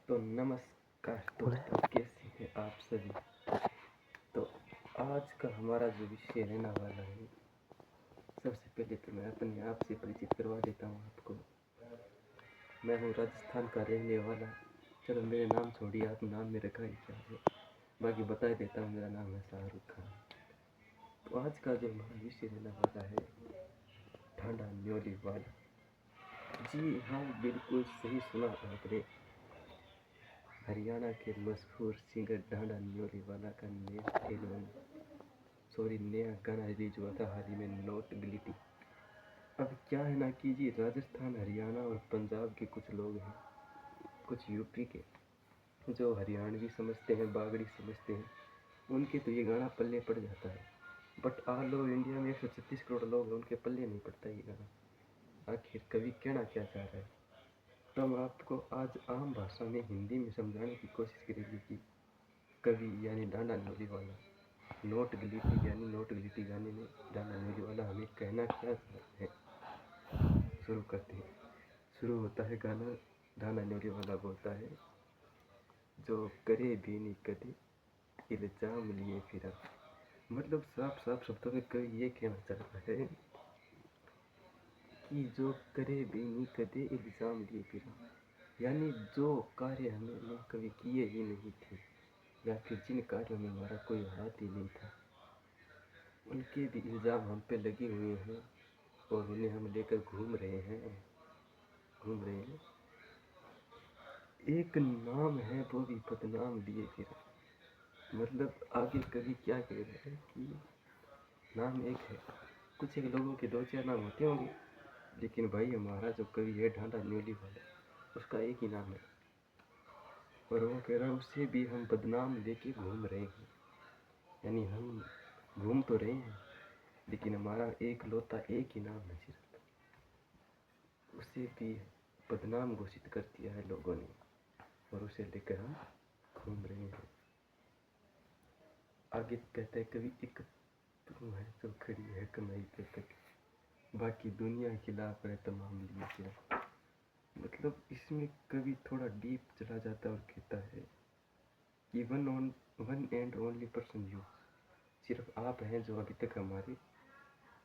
तो नमस्कार दोस्तों, कैसे हैं आप सभी। तो आज का हमारा जो विषय रहने वाला है, सबसे पहले तो मैं अपने आप से परिचित करवा देता हूँ आपको। मैं हूँ राजस्थान का रहने वाला। चलो मेरे नाम छोड़िए, आप नाम में रखा ही क्या है, बाकी बता देता हूँ। मेरा नाम है शाहरुख खान। तो आज का जो हमारा विषय रहने वाला है, ढांडा न्योली वाला। जी हाँ, बिल्कुल सही सुना आपने। हरियाणा के मशहूर सिंगर ढांडा न्योली वाला का नया गाना रिलीज हुआ था हाल ही में, नोट गिलिटी। अब क्या है ना कि जी राजस्थान, हरियाणा और पंजाब के कुछ लोग हैं, कुछ यूपी के, जो हरियाणवी समझते हैं, बागड़ी समझते हैं, उनके तो ये गाना पल्ले पड़ जाता है। बट ऑल ओवर इंडिया में 136 करोड़ लोग हैं, उनके पल्ले नहीं पड़ता ये गाना। आखिर कवि कहना क्या चाह रहा है, तो हम आपको आज आम भाषा में हिंदी में समझाने की कोशिश करेंगे कि कवि यानी ढांडा न्योली वाला, नोट गिलिटी यानी नोट गिलिटी गाने में ढांडा न्योली वाला हमें कहना क्या चाहते हैं। शुरू करते हैं। शुरू होता है गाना, ढांडा न्योली वाला बोलता है, जो करे भी नहीं कदे इल्जाम लिए फिरा। मतलब साफ साफ शब्दों में कवि ये कहना चाहता है कि जो करे भी नहीं कदे इल्जाम लिए फिरा, यानी जो कार्य हमने कभी किए ही नहीं थे, या फिर जिन कार्यों में हमारा कोई हाथ ही नहीं था, उनके भी इल्ज़ाम हम पे लगे हुए हैं और उन्हें हम लेकर घूम रहे हैं। एक नाम है वो भी बदनाम लिए फिर। मतलब आगे कभी क्या कह रहे हैं कि नाम एक है, कुछ एक लोगों के 2-4 नाम होते होंगे, लेकिन भाई हमारा जो कवि है ढांडा न्योली वाला, उसका एक ही नाम है। और वो कह रहा है उससे भी हम बदनाम लेके घूम रहे हैं। यानी हम घूम तो रहे हैं, लेकिन हमारा एक लौता एक ही नाम है सिर्फ, उसे भी बदनाम घोषित कर दिया है लोगों ने, और उसे लेकर हम घूम रहे हैं। आगे कहता है, कभी एक तू है जो खड़ी है कमाई पे तक, बाकी दुनिया खिलाफ है तमाम लिए क्या। मतलब इसमें कभी थोड़ा डीप चला जाता है और कहता है कि one and only person you, सिर्फ आप हैं जो अभी तक हमारे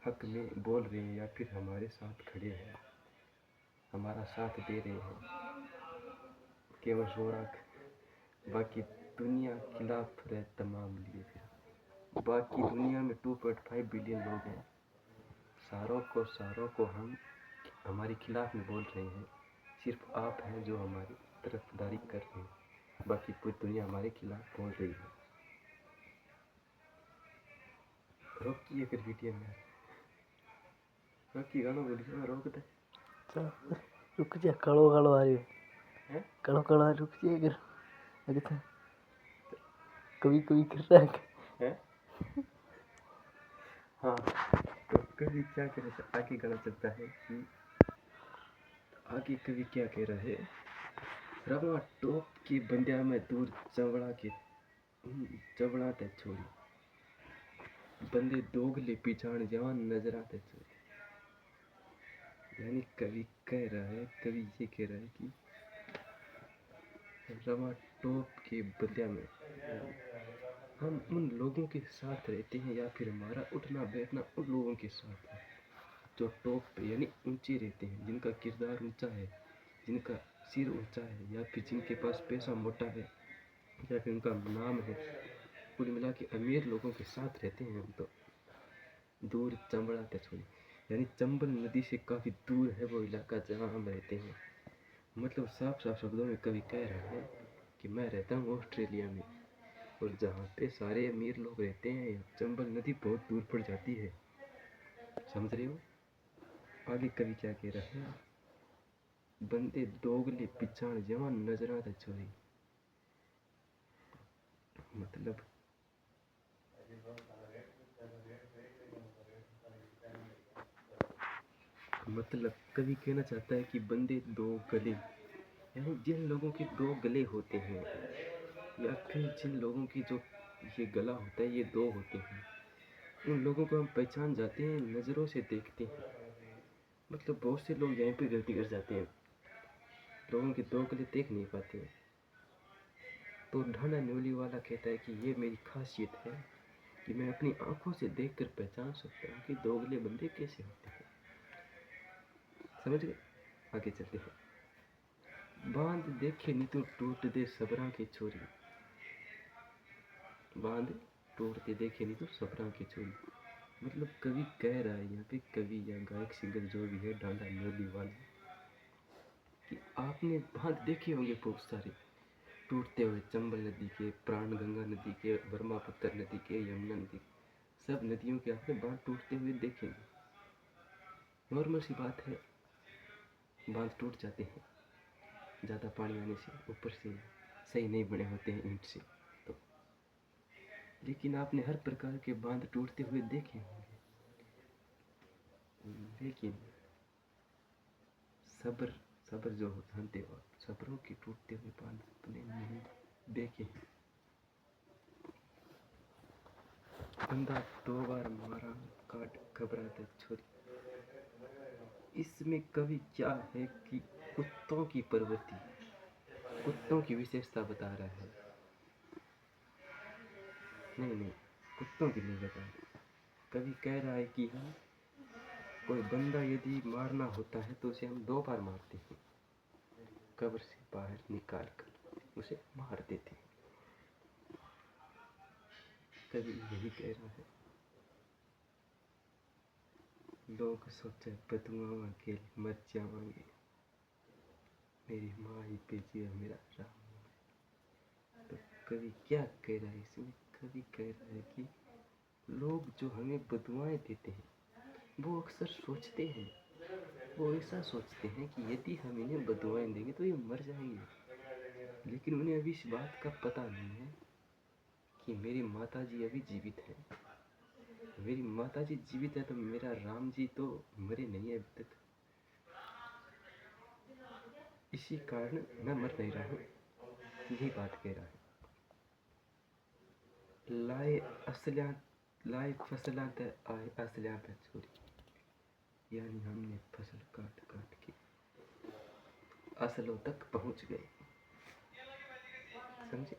हक में बोल रहे हैं, या फिर हमारे साथ खड़े हैं, हमारा साथ दे रहे हैं, केवल रोड़ा। बाकी दुनिया खिलाफ रहे तमाम लिए फिर। बाकी दुनिया में 2.5 बिलियन लोग हैं, सारों को हम हमारे खिलाफ में बोल रहे हैं, सिर्फ आप हैं जो हमारी तरफदारी कर रहे हैं, बाकी पूरी दुनिया हमारे खिलाफ बोल रही है। रोकिए फिर वीडियो में, रोकी गाना बोलिए ना, रोक दे। रुक जा, कालो कालो आ रही है, कालो कालो रुक जा कर कभी कभी कर रहा है? हाँ, तो कभी क्या कह रहा था, आगे गाना चलता है कि आगे कभी क्या कह रहा है, रवा टोप की बंदिया में दूर चवड़ा के चवड़ा ते छोड़ी, बंदे दोगले पिछाड़ जवान नजर आते छोड़ी। यानी कवि कह रहा है, कवि ये कह रहा है कि रवा टोप की बंदिया में हम उन लोगों के साथ रहते हैं, या फिर हमारा उठना बैठना उन लोगों के साथ है जो टॉप पे यानी ऊंचे रहते हैं, जिनका किरदार ऊंचा है, जिनका सिर ऊंचा है, या फिर जिनके पास पैसा मोटा है, या फिर उनका नाम है। कुल मिला के अमीर लोगों के साथ रहते हैं हम तो। दूर चंबड़ा ते छोड़ी, यानी चंबल नदी से काफ़ी दूर है वो इलाका जहाँ हम रहते हैं। मतलब साफ साफ शब्दों में कवि कह रहा है कि मैं रहता हूँ ऑस्ट्रेलिया में, और जहाँ पे सारे अमीर लोग रहते हैं, चंबल नदी बहुत दूर पड़ जाती है। समझ रहे हो? आगे कवि क्या कह रहा है, बंदे दोगले पिछाड़ जवान नजरा ते छोरी। मतलब कवि कहना चाहता है कि बंदे दो गले, यानी जिन लोगों के दो गले होते हैं, या फिर जिन लोगों की जो ये गला होता है, ये दो होते हैं, उन लोगों को हम पहचान जाते हैं, नज़रों से देखते हैं। मतलब बहुत से लोग यहाँ पे गलती कर जाते हैं, लोगों के दो गले देख नहीं पाते हैं, तो ढांडा न्योली वाला कहता है कि ये मेरी खासियत है कि मैं अपनी आंखों से देखकर पहचान सकता हूँ कि दोगले बंदे कैसे होते हैं। समझ गए? आगे चलते हैं। बांध देखे नी तो टूट दे सबरा की छोरी, बांध टूटते देखे नहीं तो सबरा की छोरी। मतलब कवि कह रहा है यहाँ पे, कवि या गायक सिंगर जो भी है ढांडा न्योली वाला, कि आपने बांध देखे होंगे बहुत सारे टूटते हुए, चंबल नदी के, प्राण गंगा नदी के, ब्रह्मपुत्र नदी के, यमुना नदी के, सब नदियों के आपने बांध टूटते हुए देखेंगे। नॉर्मल सी बात है, बांध टूट जाते हैं ज़्यादा पानी आने से, ऊपर से सही नहीं बने होते हैं ईंट से तो। लेकिन आपने हर प्रकार के बांध टूटते हुए देखे होंगे, लेकिन सब्र सब्र जो जानते हो आप, सब्रों के टूटते हुए बांध अपने नहीं देखे। बंदा 2 बार मारा काट घबराता छोरी। इसमें कवि क्या है कि कुत्तों की प्रवृत्ति, कुत्तों की विशेषता बता रहा है। नहीं, कुत्तों की नहीं बता रहा। कवि कह रहा है कि हम कोई बंदा यदि मारना होता है तो उसे हम 2 बार मारते हैं, कब्र से बाहर निकाल कर उसे मार देते हैं। कवि यही कह रहा है। लोग सोचे बदुआ के मर जावांगे, मेरी माँ ही भेजी है मेरा राम। तो कवि क्या कह रहा है इसमें? कवि कह रहा है कि लोग जो हमें बदुआएं देते हैं वो अक्सर सोचते हैं, वो ऐसा सोचते हैं कि यदि हम इन्हें बदुआएं देंगे तो ये मर जाएंगे। लेकिन उन्हें अभी इस बात का पता नहीं है कि मेरी माता जी अभी जीवित हैं। मेरी माता जी जीवित है तो मेरा राम जी तो मरे नहीं है अभी तक, इसी कारण मैं मर नहीं रहा हूँ। यही बात कह रहा है। लाए फसलां ते आए असलियां पे चोरी, यानी हमने फसल काट काट के असलों तक पहुंच गए। समझे?